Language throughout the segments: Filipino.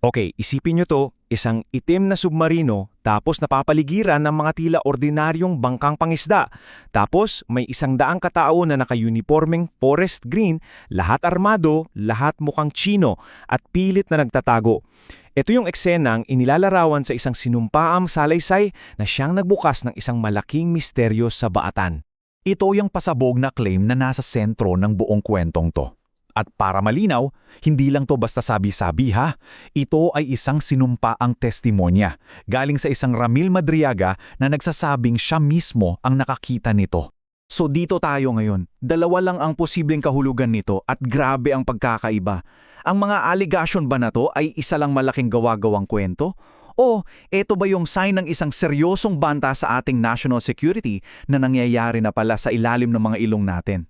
Okay, isipin nyo to, isang itim na submarino tapos napapaligiran ng mga tila ordinaryong bangkang pangisda. Tapos may 100 katao na naka-uniformeng forest green, lahat armado, lahat mukhang Chino at pilit na nagtatago. Ito yung eksenang inilalarawan sa isang sinumpaang salaysay na siyang nagbukas ng isang malaking misteryo sa baatan. Ito yung pasabog na claim na nasa sentro ng buong kwentong to. At para malinaw, hindi lang to basta sabi-sabi ha. Ito ay isang sinumpaang testimonya galing sa isang Ramil Madriaga na nagsasabing siya mismo ang nakakita nito. So dito tayo ngayon. Dalawa lang ang posibleng kahulugan nito at grabe ang pagkakaiba. Ang mga allegation ba na to ay isa lang malaking gawa-gawang kwento? O eto ba yung sign ng isang seryosong banta sa ating national security na nangyayari na pala sa ilalim ng mga ilong natin?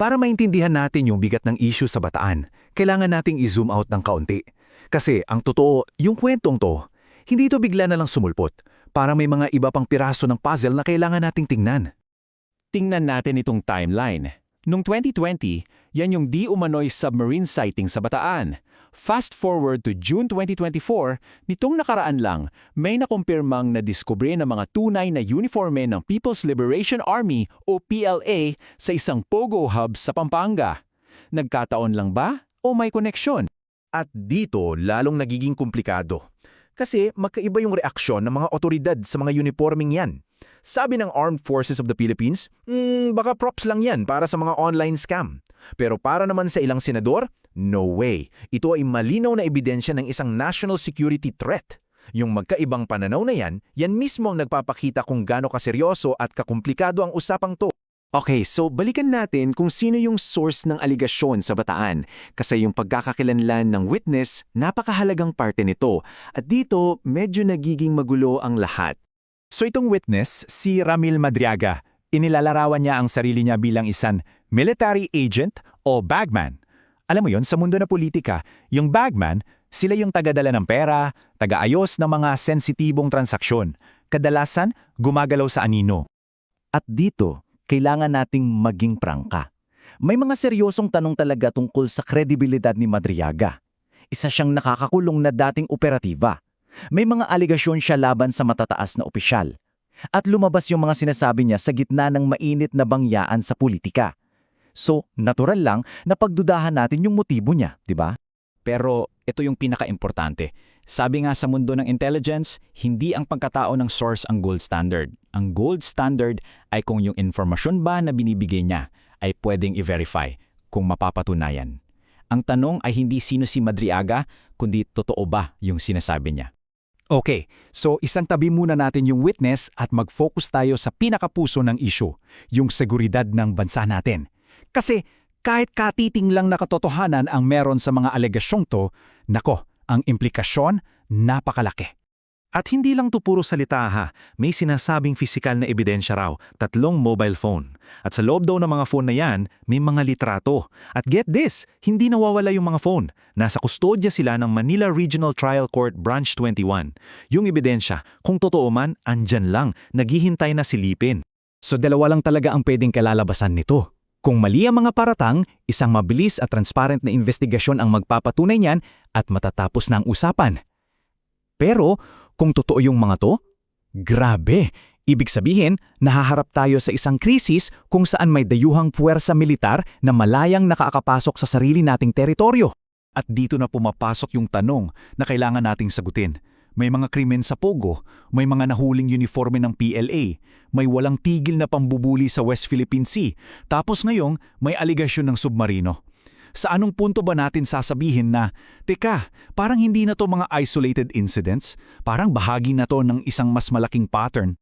Para maintindihan natin yung bigat ng issue sa Bataan, kailangan nating i-zoom out ng kaunti. Kasi ang totoo, yung kwentong to, hindi ito bigla na lang sumulpot. Parang may mga iba pang piraso ng puzzle na kailangan nating tingnan. Tingnan natin itong timeline. Noong 2020, yan yung di umano'y submarine sighting sa Bataan. Fast forward to June 2024, nitong nakaraan lang, may nakumpirmang nadiskubre ng mga tunay na uniforme ng People's Liberation Army o PLA sa isang Pogo hub sa Pampanga. Nagkataon lang ba o may koneksyon? At dito, lalong nagiging komplikado. Kasi magkaiba yung reaksyon ng mga otoridad sa mga uniforming yan. Sabi ng Armed Forces of the Philippines, baka props lang yan para sa mga online scam. Pero para naman sa ilang senador, no way. Ito ay malinaw na ebidensya ng isang national security threat. Yung magkaibang pananaw na yan mismo ang nagpapakita kung gaano kaseryoso at kakomplikado ang usapang to. Okay, so balikan natin kung sino yung source ng aligasyon sa Bataan kasi yung pagkakakilanlan ng witness, napakahalagang parte nito. At dito, medyo nagiging magulo ang lahat. So itong witness, si Ramil Madriaga, inilalarawan niya ang sarili niya bilang isang military agent o bagman. Alam mo yon, sa mundo na politika, yung bagman, sila yung tagadala ng pera, tagaayos ng mga sensitibong transaksyon. Kadalasan, gumagalaw sa anino. At dito, kailangan nating maging prangka. May mga seryosong tanong talaga tungkol sa kredibilidad ni Madriaga. Isa siyang nakakakulong na dating operatiba. May mga aligasyon siya laban sa matataas na opisyal. At lumabas yung mga sinasabi niya sa gitna ng mainit na bangyaan sa politika. So, natural lang na pagdudahan natin yung motibo niya, di ba? Pero ito yung pinaka-importante. Sabi nga sa mundo ng intelligence, hindi ang pagkatao ng source ang gold standard. Ang gold standard ay kung yung informasyon ba na binibigay niya ay pwedeng i-verify kung mapapatunayan. Ang tanong ay hindi sino si Madriaga, kundi totoo ba yung sinasabi niya. Okay, so isang tabi muna natin yung witness at mag-focus tayo sa pinakapuso ng issue, yung seguridad ng bansa natin. Kasi kahit katiting lang na katotohanan ang meron sa mga alegasyong to, nako, ang implikasyon napakalaki. At hindi lang to puro salita ha, may sinasabing pisikal na ebidensya raw, 3 mobile phone. At sa loob daw ng mga phone na yan, may mga litrato. At get this, hindi nawawala yung mga phone. Nasa kustodya sila ng Manila Regional Trial Court Branch 21. Yung ebidensya, kung totoo man, andyan lang, naghihintay na silipin. So dalawa lang talaga ang pwedeng kalalabasan nito. Kung mali ang mga paratang, isang mabilis at transparent na investigasyon ang magpapatunay niyan at matatapos na ang usapan. Pero kung totoo yung mga to, grabe! Ibig sabihin, nahaharap tayo sa isang krisis kung saan may dayuhang puwersa militar na malayang nakakapasok sa sarili nating teritoryo. At dito na pumapasok yung tanong na kailangan nating sagutin. May mga krimen sa Pogo, may mga nahuling uniforme ng PLA, may walang tigil na pambubuli sa West Philippine Sea, tapos ngayong may aligasyon ng submarino. Sa anong punto ba natin sasabihin na, teka, parang hindi na to mga isolated incidents, parang bahagi na to ng isang mas malaking pattern?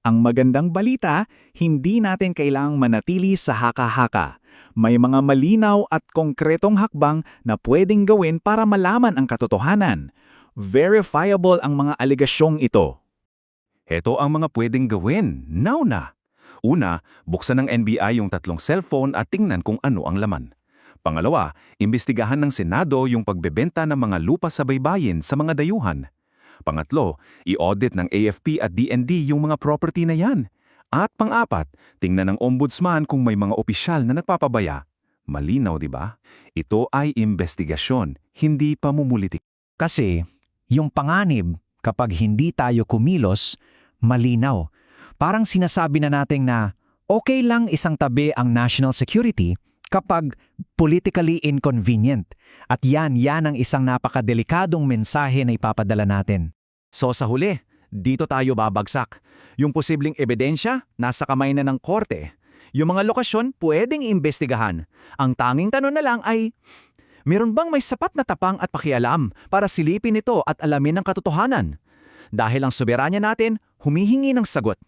Ang magandang balita, hindi natin kailangang manatili sa haka-haka. May mga malinaw at konkretong hakbang na pwedeng gawin para malaman ang katotohanan. Verifiable ang mga alegasyong ito. Ito ang mga pwedeng gawin, now na. Una, buksan ng NBI yung 3 cellphone at tingnan kung ano ang laman. Pangalawa, imbestigahan ng Senado yung pagbebenta ng mga lupa sa baybayin sa mga dayuhan. Pangatlo, i-audit ng AFP at DND yung mga property na yan. At pang-apat, tingnan ng Ombudsman kung may mga opisyal na nagpapabaya. Malinaw, di ba? Ito ay investigasyon, hindi pamumulitik. Kasi Yung panganib, kapag hindi tayo kumilos, malinaw. Parang sinasabi na natin na okay lang isang tabi ang national security kapag politically inconvenient. At yan ang isang napakadelikadong mensahe na ipapadala natin. So sa huli, dito tayo babagsak. Yung posibleng ebidensya, nasa kamay na ng korte. Yung mga lokasyon, pwedeng iimbestigahan. Ang tanging tanong na lang ay, meron bang may sapat na tapang at pakialam para silipin ito at alamin ang katotohanan? Dahil ang soberanya natin, humihingi ng sagot.